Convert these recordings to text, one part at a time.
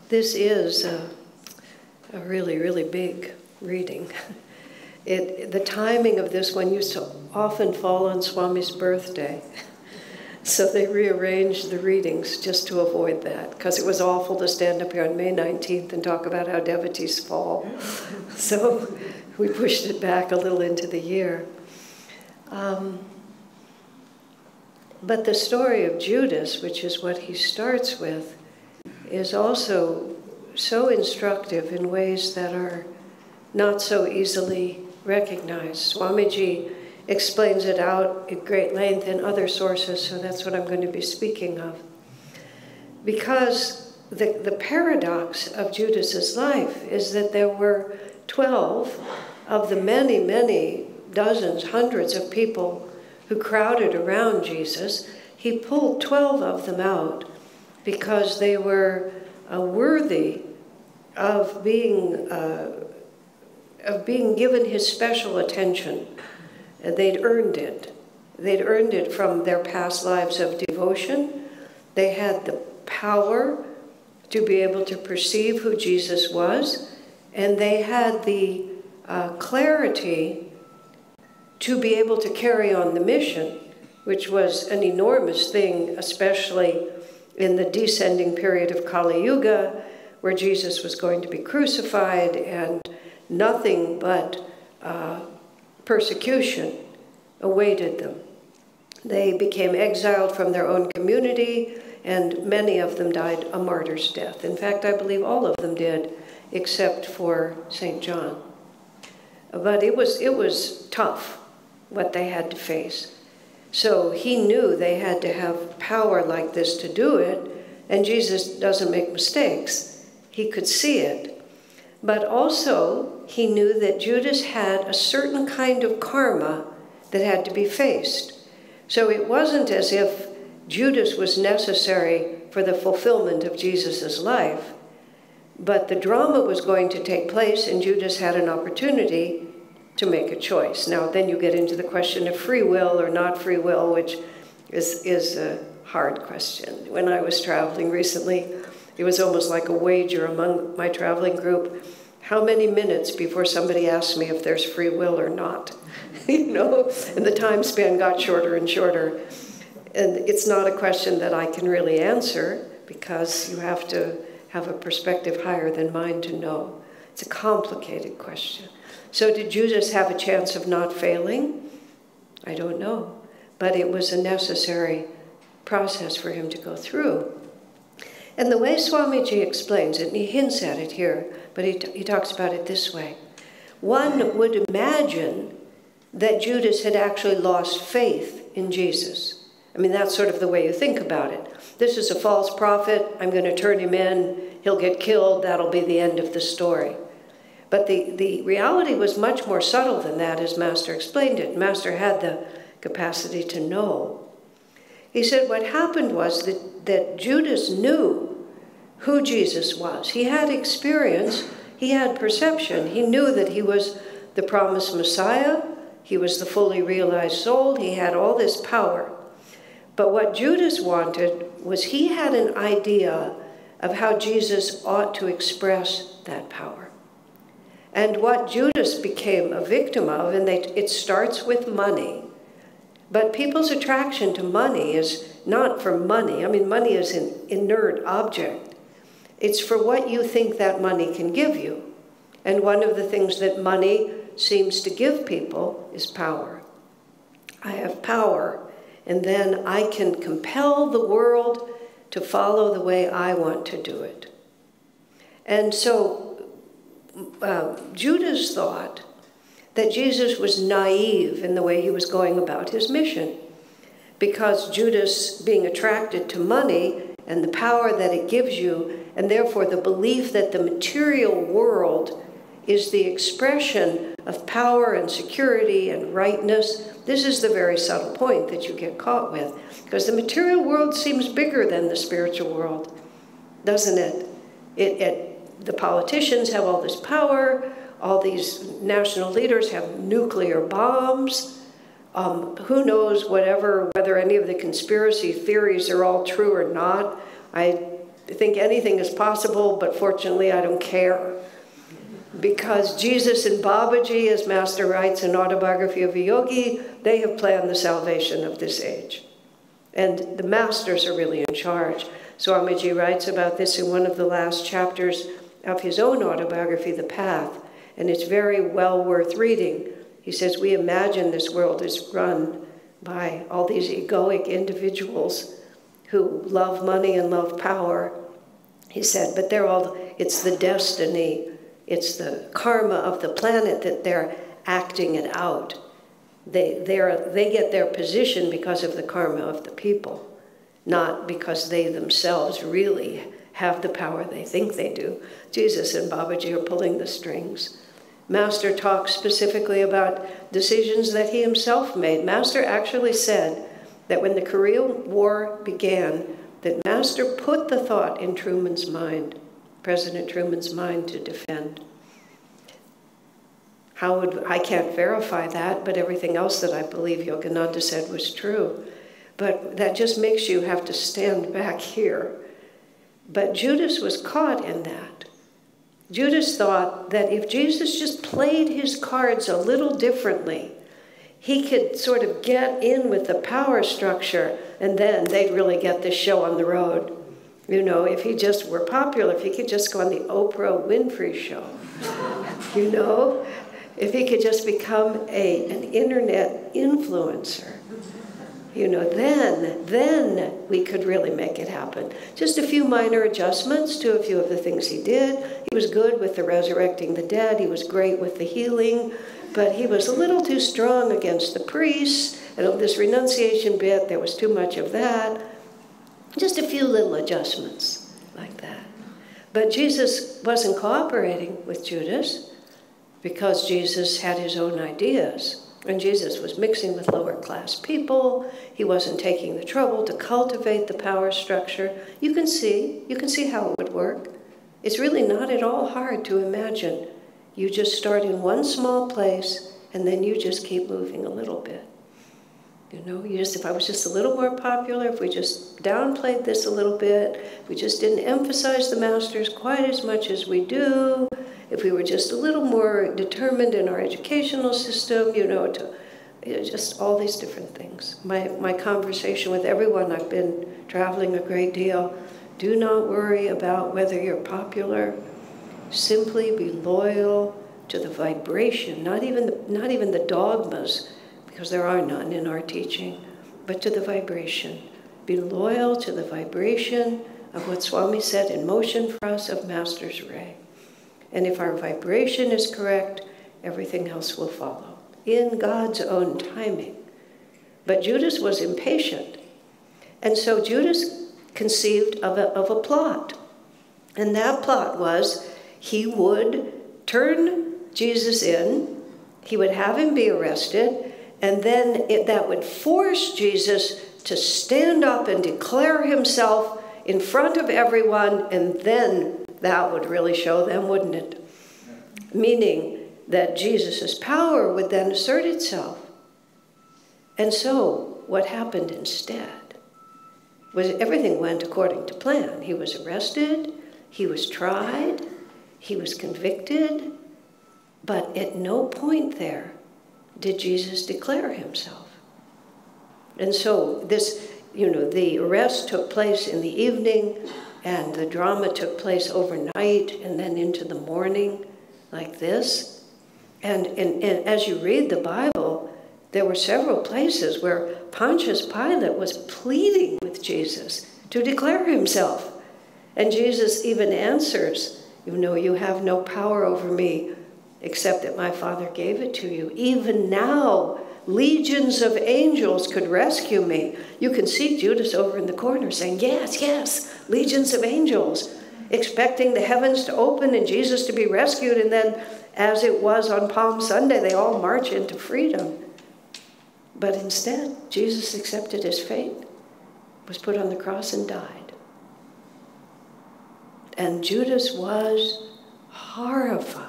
This is a really, really big reading. The timing of this one used to often fall on Swami's birthday. So they rearranged the readings just to avoid that, because it was awful to stand up here on May 19th and talk about how devotees fall. So we pushed it back a little into the year. But the story of Judas, which is what he starts with, is also so instructive in ways that are not so easily recognized. Swamiji explains it out at great length in other sources, so that's what I'm going to be speaking of. Because the paradox of Judas's life is that there were 12 of the many, many dozens, hundreds of people who crowded around Jesus. He pulled 12 of them out because they were worthy of being given his special attention. They'd earned it. They'd earned it from their past lives of devotion. They had the power to be able to perceive who Jesus was, and they had the clarity to be able to carry on the mission, which was an enormous thing, especially in the descending period of Kali Yuga, where Jesus was going to be crucified and nothing but persecution awaited them. They became exiled from their own community, and many of them died a martyr's death. In fact, I believe all of them did, except for St. John. But it was tough, what they had to face. So he knew they had to have power like this to do it, and Jesus doesn't make mistakes. He could see it. But also, he knew that Judas had a certain kind of karma that had to be faced. So it wasn't as if Judas was necessary for the fulfillment of Jesus' life, but the drama was going to take place, and Judas had an opportunity to make a choice. Now, then you get into the question of free will or not free will, which is a hard question. When I was traveling recently, it was almost like a wager among my traveling group. How many minutes before somebody asked me if there's free will or not? You know, and the time span got shorter and shorter. And it's not a question that I can really answer, because you have to have a perspective higher than mine to know. It's a complicated question. So did Judas have a chance of not failing? I don't know. But it was a necessary process for him to go through. And the way Swamiji explains it, and he hints at it here, but he talks about it this way. One would imagine that Judas had actually lost faith in Jesus. I mean, that's sort of the way you think about it. This is a false prophet. I'm going to turn him in. He'll get killed. That'll be the end of the story. But the reality was much more subtle than that, as Master explained it. Master had the capacity to know. He said what happened was that Judas knew who Jesus was. He had experience. He had perception. He knew that he was the promised Messiah. He was the fully realized soul. He had all this power. But what Judas wanted was he had an idea of how Jesus ought to express that power. And what Judas became a victim of, and it starts with money, but people's attraction to money is not for money. I mean, money is an inert object. It's for what you think that money can give you. And one of the things that money seems to give people is power. I have power, and then I can compel the world to follow the way I want to do it. And so Judas thought that Jesus was naive in the way he was going about his mission, because Judas, being attracted to money and the power that it gives you, and therefore the belief that the material world is the expression of power and security and rightness. This is the very subtle point that you get caught with, because the material world seems bigger than the spiritual world, doesn't it? The politicians have all this power. All these national leaders have nuclear bombs. Who knows whether any of the conspiracy theories are all true or not. I think anything is possible, but fortunately I don't care. Because Jesus and Babaji, as Master writes in Autobiography of a Yogi, they have planned the salvation of this age. And the masters are really in charge. Swamiji writes about this in one of the last chapters of his own autobiography, The Path, and it's very well worth reading. He says, we imagine this world is run by all these egoic individuals who love money and love power. He said, but it's the destiny, it's the karma of the planet that they're acting it out. They get their position because of the karma of the people, not because they themselves really have the power they think they do. Jesus and Babaji are pulling the strings. Master talks specifically about decisions that he himself made. Master actually said that when the Korean War began, that Master put the thought in Truman's mind, President Truman's mind, to defend. I can't verify that, but everything else that I believe Yogananda said was true. But that just makes you have to stand back here. But Judas was caught in that. Judas thought that if Jesus just played his cards a little differently, he could sort of get in with the power structure, and then they'd really get this show on the road. You know, if he just were popular, if he could just go on the Oprah Winfrey show, you know, if he could just become an internet influencer, you know, then we could really make it happen. Just a few minor adjustments to a few of the things he did. He was good with the resurrecting the dead. He was great with the healing, but he was a little too strong against the priests. And this renunciation bit, there was too much of that. Just a few little adjustments like that. But Jesus wasn't cooperating with Judas because Jesus had his own ideas. And Jesus was mixing with lower class people. He wasn't taking the trouble to cultivate the power structure. You can see how it would work. It's really not at all hard to imagine. You just start in one small place, and then you just keep moving a little bit. You know, if I was just a little more popular, if we just downplayed this a little bit, if we just didn't emphasize the masters quite as much as we do, if we were just a little more determined in our educational system, you know, just all these different things. My conversation with everyone, I've been traveling a great deal. Do not worry about whether you're popular. Simply be loyal to the vibration, not even the dogmas, because there are none in our teaching, but to the vibration. Be loyal to the vibration of what Swami said in motion for us of Master's Ray. And if our vibration is correct, everything else will follow in God's own timing. But Judas was impatient. And so Judas conceived of a plot. And that plot was he would turn Jesus in, he would have him be arrested, and then that would force Jesus to stand up and declare himself in front of everyone, and then that would really show them, wouldn't it? Meaning that Jesus' power would then assert itself. And so what happened instead was everything went according to plan. He was arrested, he was tried, he was convicted, but at no point there did Jesus declare himself. And so this, you know, the arrest took place in the evening, and the drama took place overnight and then into the morning, like this. And as you read the Bible, there were several places where Pontius Pilate was pleading with Jesus to declare himself. And Jesus even answers, you know, you have no power over me except that my Father gave it to you. Even now, legions of angels could rescue me. You can see Judas over in the corner saying, yes, yes, legions of angels, expecting the heavens to open and Jesus to be rescued. And then, as it was on Palm Sunday, they all march into freedom. But instead, Jesus accepted his fate, was put on the cross and died. And Judas was horrified.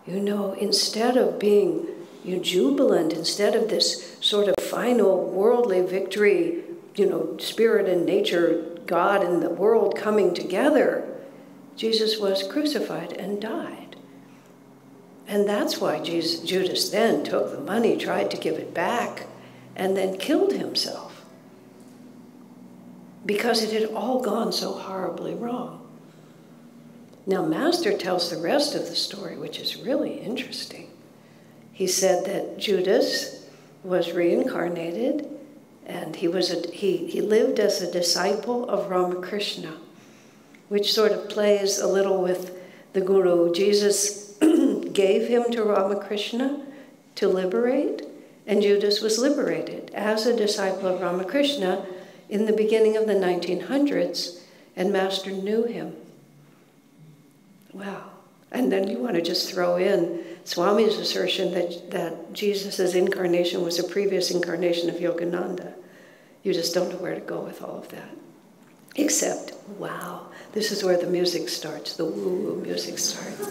You know, instead of being jubilant, instead of this sort of final worldly victory, you know, spirit and nature God and the world coming together, Jesus was crucified and died. And that's why Judas then took the money, tried to give it back, and then killed himself. Because it had all gone so horribly wrong. Now, Master tells the rest of the story, which is really interesting. He said that Judas was reincarnated, and he lived as a disciple of Ramakrishna, which sort of plays a little with the Guru. Jesus gave him to Ramakrishna to liberate, and Judas was liberated as a disciple of Ramakrishna in the beginning of the 1900s, and Master knew him. Wow. And then you want to just throw in Swami's assertion that Jesus' incarnation was a previous incarnation of Yogananda. You just don't know where to go with all of that. Except, wow, this is where the music starts, the woo-woo music starts.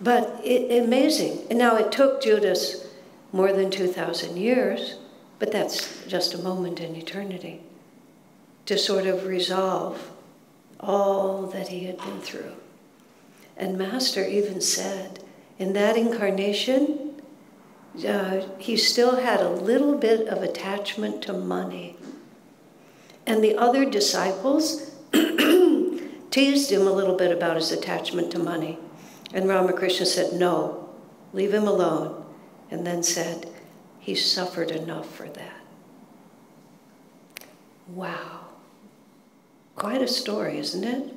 But amazing. And now it took Judas more than 2,000 years, but that's just a moment in eternity, to sort of resolve all that he had been through. And Master even said, in that incarnation, he still had a little bit of attachment to money. And the other disciples teased him a little bit about his attachment to money. And Ramakrishna said, no, leave him alone. And then said, he suffered enough for that. Wow. Quite a story, isn't it?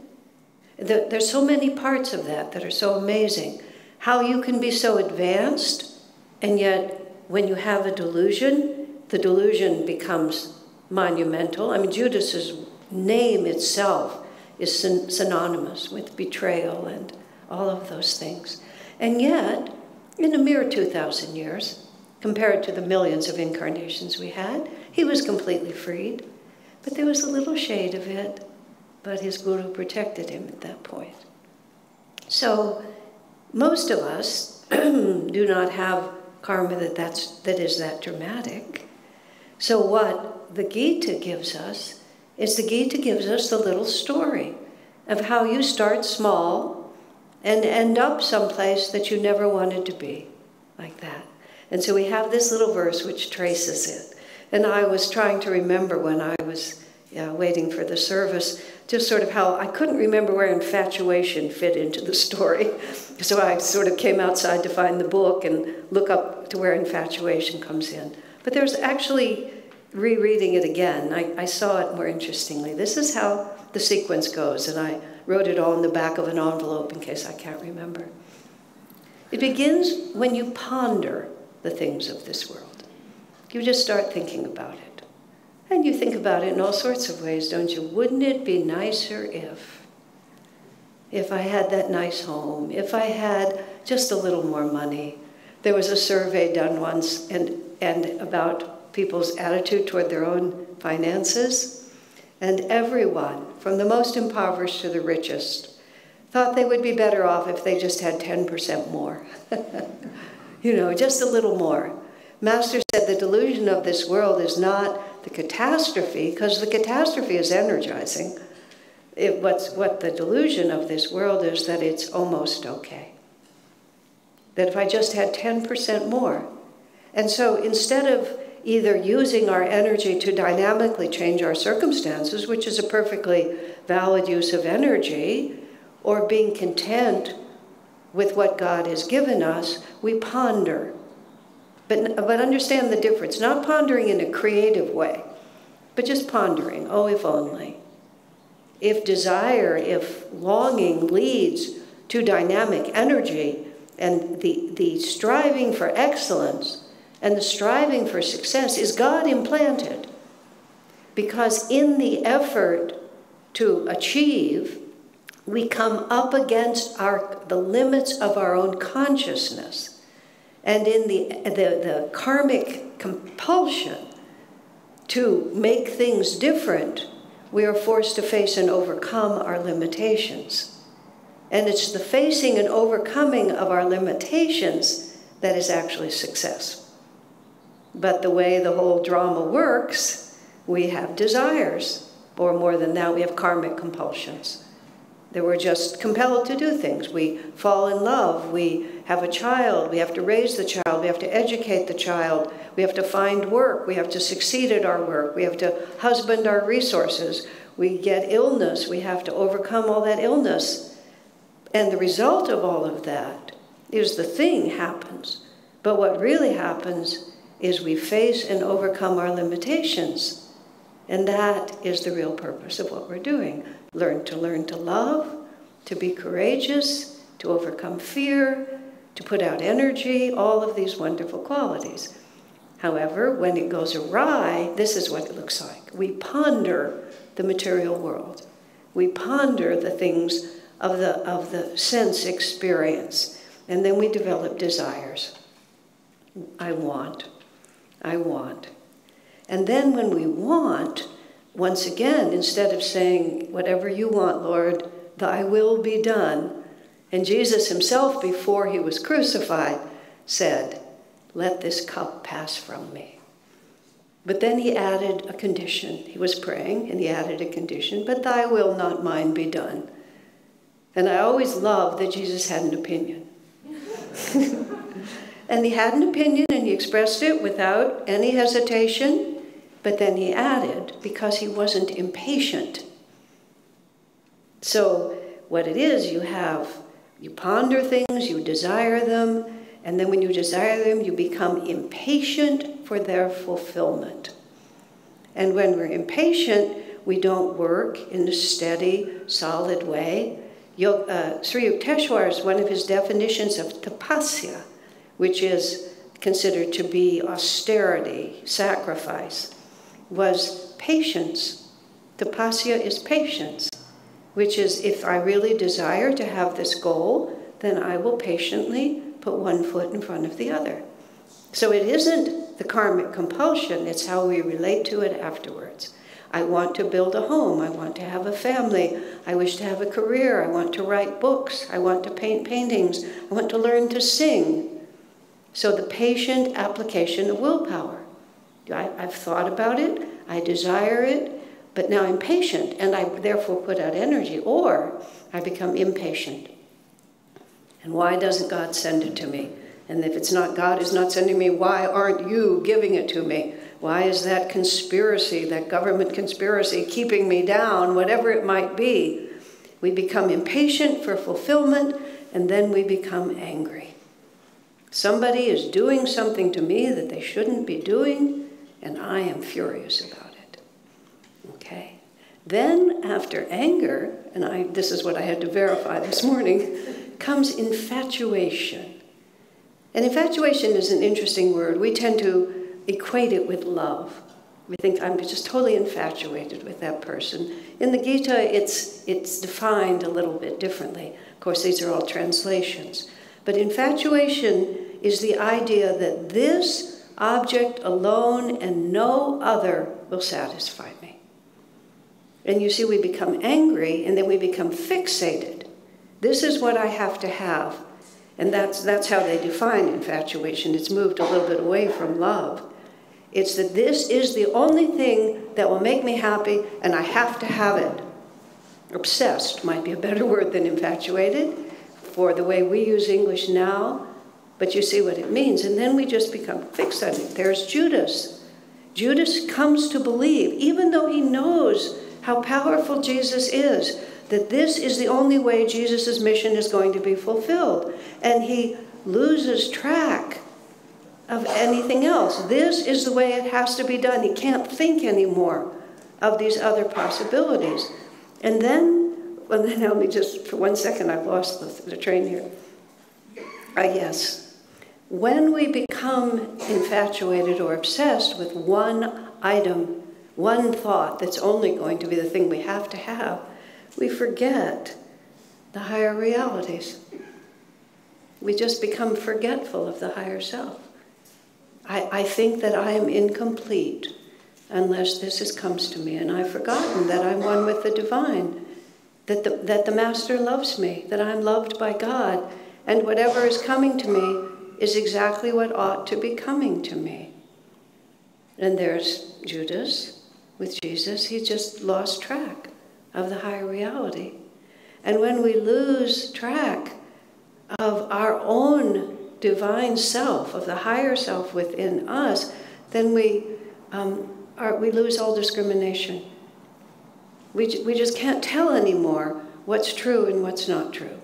There's so many parts of that are so amazing. How you can be so advanced, and yet when you have a delusion, the delusion becomes monumental. I mean, Judas's name itself is synonymous with betrayal and all of those things. And yet, in a mere 2,000 years, compared to the millions of incarnations we had, he was completely freed. But there was a little shade of it, but his guru protected him at that point. So most of us do not have karma that is that dramatic. So what the Gita gives us is the Gita gives us the little story of how you start small and end up someplace that you never wanted to be, like that. And so we have this little verse which traces it. And I was trying to remember when I was waiting for the service, just sort of how I couldn't remember where infatuation fit into the story. So I sort of came outside to find the book and look up to where infatuation comes in. But there's actually, rereading it again, I saw it more interestingly. This is how the sequence goes, and I wrote it all in the back of an envelope in case I can't remember. It begins when you ponder the things of this world. You just start thinking about it. And you think about it in all sorts of ways, don't you? Wouldn't it be nicer if I had that nice home, if I had just a little more money? There was a survey done once and about people's attitude toward their own finances. And everyone, from the most impoverished to the richest, thought they would be better off if they just had 10% more. You know, just a little more. Master said the delusion of this world is not the catastrophe, because the catastrophe is energizing. What the delusion of this world is that it's almost okay. That if I just had 10% more. And so instead of either using our energy to dynamically change our circumstances, which is a perfectly valid use of energy, or being content with what God has given us, we ponder. But understand the difference, not pondering in a creative way, but just pondering, oh, if only. If desire, if longing leads to dynamic energy, and the striving for excellence and the striving for success is God implanted. Because in the effort to achieve, we come up against the limits of our own consciousness. And in the karmic compulsion to make things different, we are forced to face and overcome our limitations. And it's the facing and overcoming of our limitations that is actually success. But the way the whole drama works, we have desires. Or more than that, we have karmic compulsions. That we're just compelled to do things. We fall in love, we have a child, we have to raise the child, we have to educate the child, we have to find work, we have to succeed at our work, we have to husband our resources, we get illness, we have to overcome all that illness. And the result of all of that is the thing happens. But what really happens is we face and overcome our limitations. And that is the real purpose of what we're doing. Learn to love, to be courageous, to overcome fear, to put out energy, all of these wonderful qualities. However, when it goes awry, this is what it looks like. We ponder the material world. We ponder the things of the sense experience. And then we develop desires. I want. And then when we want, once again, instead of saying, whatever you want, Lord, thy will be done. And Jesus himself, before he was crucified, said, let this cup pass from me. But then he added a condition. He was praying, and he added a condition, but thy will, not mine, be done. And I always loved that Jesus had an opinion. And he had an opinion, and he expressed it without any hesitation. But then he added, because he wasn't impatient. So what it is, you ponder things, you desire them, and then when you desire them, you become impatient for their fulfillment. And when we're impatient, we don't work in a steady, solid way. Sri Yukteswar's, one of his definitions of tapasya, which is considered to be austerity, sacrifice, was patience. Tapasya is patience, which is if I really desire to have this goal, then I will patiently put one foot in front of the other. So it isn't the karmic compulsion, it's how we relate to it afterwards. I want to build a home, I want to have a family, I wish to have a career, I want to write books, I want to paint paintings, I want to learn to sing. So the patient application of willpower. I've thought about it, I desire it, but now I'm patient, and I therefore put out energy, or I become impatient. And why doesn't God send it to me? And if it's not God is not sending me, why aren't you giving it to me? Why is that conspiracy, that government conspiracy, keeping me down, whatever it might be? We become impatient for fulfillment, and then we become angry. Somebody is doing something to me that they shouldn't be doing, and I am furious about it. Okay? Then, after anger, and this is what I had to verify this morning, comes infatuation. And infatuation is an interesting word. We tend to equate it with love. We think, I'm just totally infatuated with that person. In the Gita, it's defined a little bit differently. Of course, these are all translations. But infatuation is the idea that this object alone and no other will satisfy me. And you see, we become angry, and then we become fixated. This is what I have to have. And that's how they define infatuation. It's moved a little bit away from love. It's that this is the only thing that will make me happy, and I have to have it. Obsessed might be a better word than infatuated for the way we use English now, but you see what it means. And then we just become fixed on it. There's Judas. Judas comes to believe, even though he knows how powerful Jesus is, that this is the only way Jesus' mission is going to be fulfilled. And he loses track of anything else. This is the way it has to be done. He can't think anymore of these other possibilities. And then, well, then let me just, for 1 second, I've lost the train here. Yes. When we become infatuated or obsessed with one item, one thought that's only going to be the thing we have to have, we forget the higher realities. We just become forgetful of the higher self. I think that I am incomplete unless this comes to me, and I've forgotten that I'm one with the divine, that the Master loves me, that I'm loved by God, and whatever is coming to me is exactly what ought to be coming to me. And there's Judas, with Jesus. He just lost track of the higher reality. And when we lose track of our own divine self, of the higher self within us, then we lose all discrimination. We just can't tell anymore what's true and what's not true.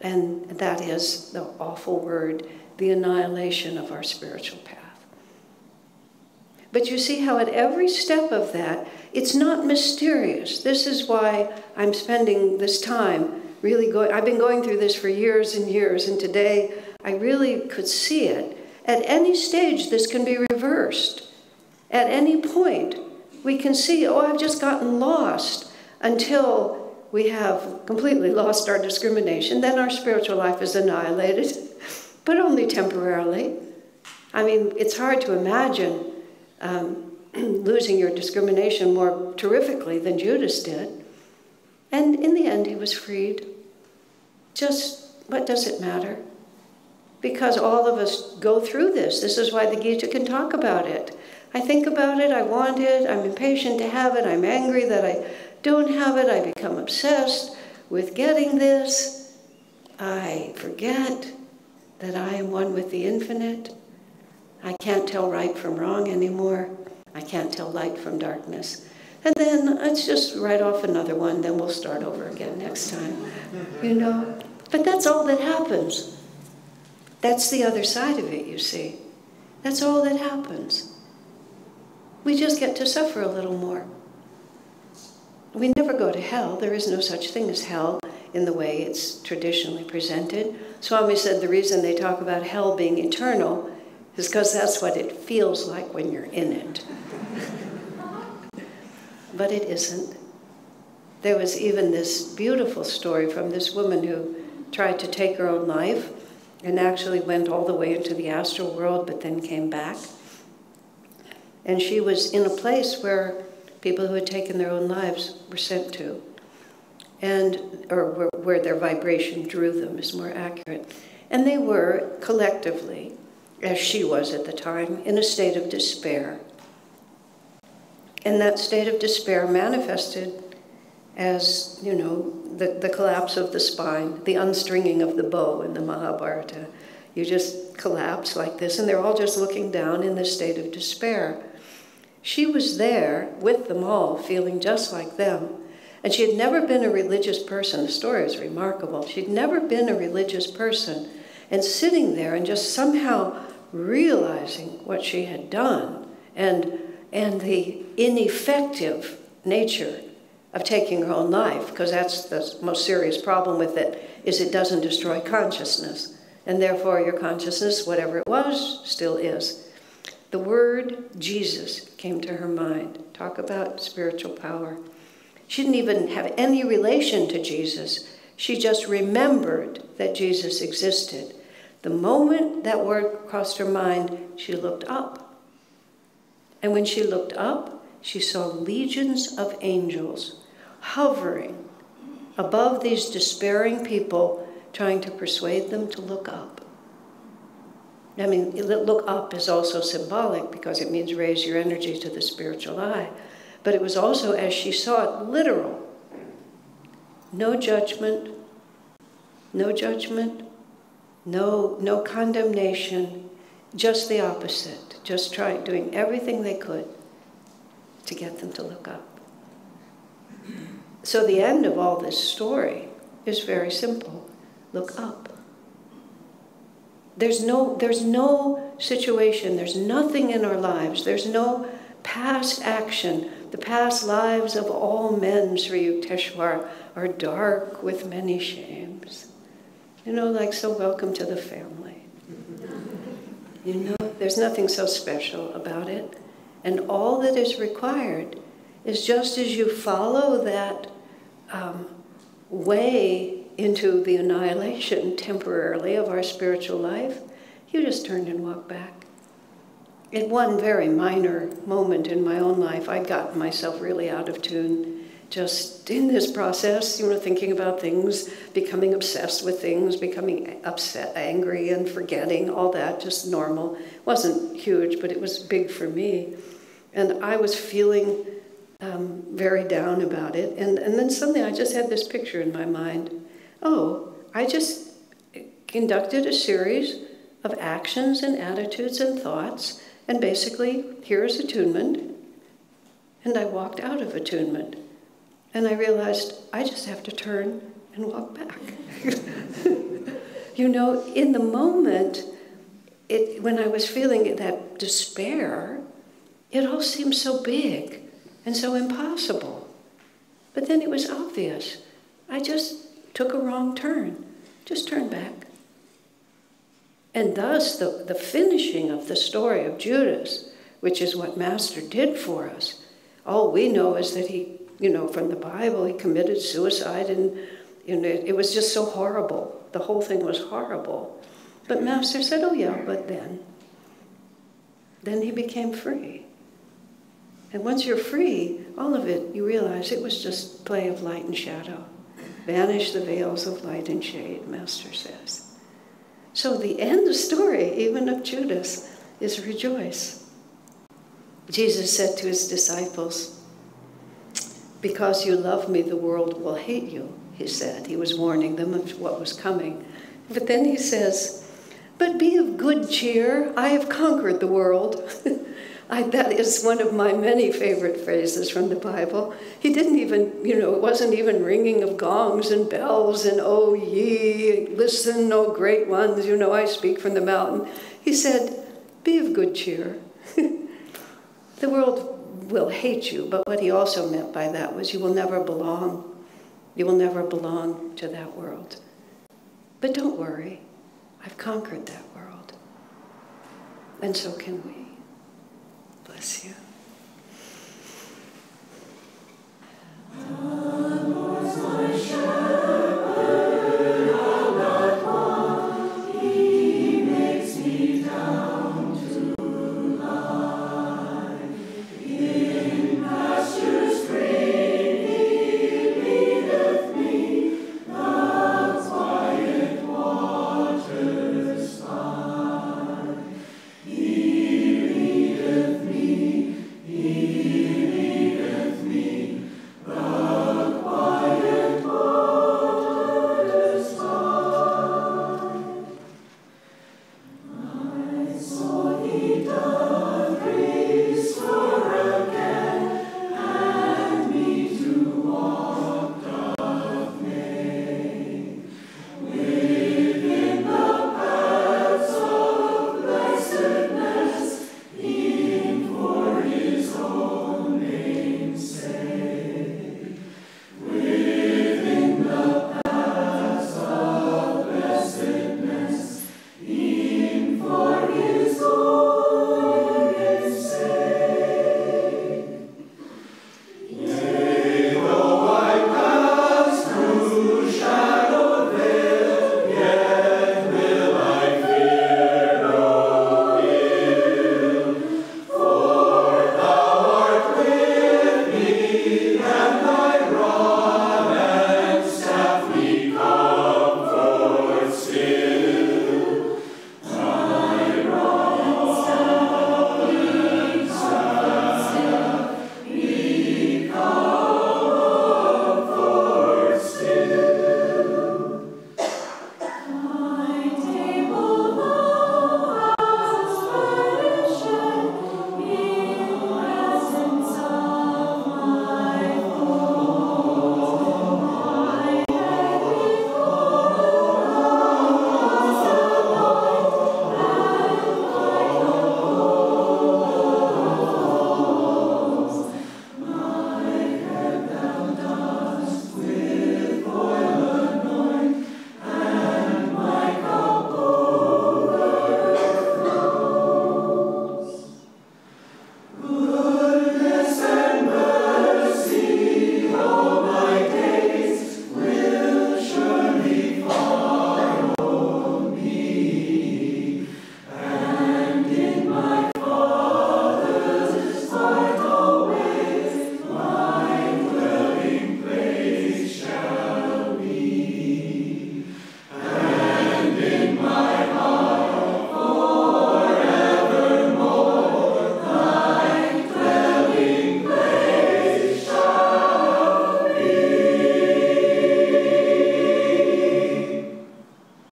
And that is the awful word, the annihilation of our spiritual path. But you see how at every step of that, it's not mysterious. This is why I'm spending this time really I've been going through this for years and years, and today I really could see it. At any stage, this can be reversed. At any point, we can see, oh, I've just gotten lost, until we have completely lost our discrimination. Then our spiritual life is annihilated, but only temporarily. I mean, it's hard to imagine losing your discrimination more terrifically than Judas did. And in the end, he was freed. Just, what does it matter? Because all of us go through this. This is why the Gita can talk about it. I think about it, I want it, I'm impatient to have it, I'm angry that I don't have it, I become obsessed with getting this. I forget that I am one with the infinite. I can't tell right from wrong anymore. I can't tell light from darkness. And then let's just write off another one, then we'll start over again next time, you know? But that's all that happens. That's the other side of it, you see. That's all that happens. We just get to suffer a little more. We never go to hell. There is no such thing as hell in the way it's traditionally presented. Swami said the reason they talk about hell being eternal is because that's what it feels like when you're in it. But it isn't. There was even this beautiful story from this woman who tried to take her own life and actually went all the way into the astral world, but then came back. And she was in a place where people who had taken their own lives were sent to, or where their vibration drew them is more accurate. And they were collectively, as she was at the time, in a state of despair. And that state of despair manifested as, you know, the collapse of the spine, the unstringing of the bow in the Mahabharata. You just collapse like this, and they're all just looking down in this state of despair. She was there with them all, feeling just like them. And she had never been a religious person. The story is remarkable. She'd never been a religious person. And sitting there and just somehow realizing what she had done and the ineffective nature of taking her own life, because that's the most serious problem with it, is it doesn't destroy consciousness. And therefore your consciousness, whatever it was, still is. The word Jesus came to her mind. Talk about spiritual power. She didn't even have any relation to Jesus. She just remembered that Jesus existed. The moment that word crossed her mind, she looked up. And when she looked up, she saw legions of angels hovering above these despairing people, trying to persuade them to look up. I mean, look up is also symbolic because it means raise your energy to the spiritual eye. But it was also, as she saw it, literal. No judgment, no judgment, no condemnation, just the opposite. Just doing everything they could to get them to look up. So the end of all this story is very simple. Look up. There's no situation, there's nothing in our lives, there's no past action. The past lives of all men, Sri Yukteswar, are dark with many shames. You know, like, so welcome to the family. You know, there's nothing so special about it. And all that is required is just as you follow that way into the annihilation temporarily of our spiritual life, you just turn and walk back. At one very minor moment in my own life, I'd gotten myself really out of tune, just in this process, you know, thinking about things, becoming obsessed with things, becoming upset, angry, and forgetting, all that, just normal. It wasn't huge, but it was big for me. And I was feeling very down about it. And then suddenly I just had this picture in my mind. Oh, I just conducted a series of actions and attitudes and thoughts, and basically, here's attunement. And I walked out of attunement. And I realized I just have to turn and walk back. You know, in the moment, when I was feeling that despair, it all seemed so big and so impossible. But then it was obvious. I just took a wrong turn. Just turned back. And thus, the finishing of the story of Judas, which is what Master did for us, all we know is that he, from the Bible, he committed suicide, and it was just so horrible. The whole thing was horrible. But Master said, oh yeah, but then he became free. And once you're free, all of it, you realize it was just play of light and shadow. Vanish the veils of light and shade, Master says. So the end of the story, even of Judas, is rejoice. Jesus said to his disciples, because you love me, the world will hate you, he said. He was warning them of what was coming. But then he says, but be of good cheer, I have conquered the world. That is one of my many favorite phrases from the Bible. He didn't even, it wasn't even ringing of gongs and bells and, oh ye, listen, oh great ones, I speak from the mountain. He said, be of good cheer. The world will hate you, but what he also meant by that was you will never belong. You will never belong to that world. But don't worry, I've conquered that world. And so can we. Bless you.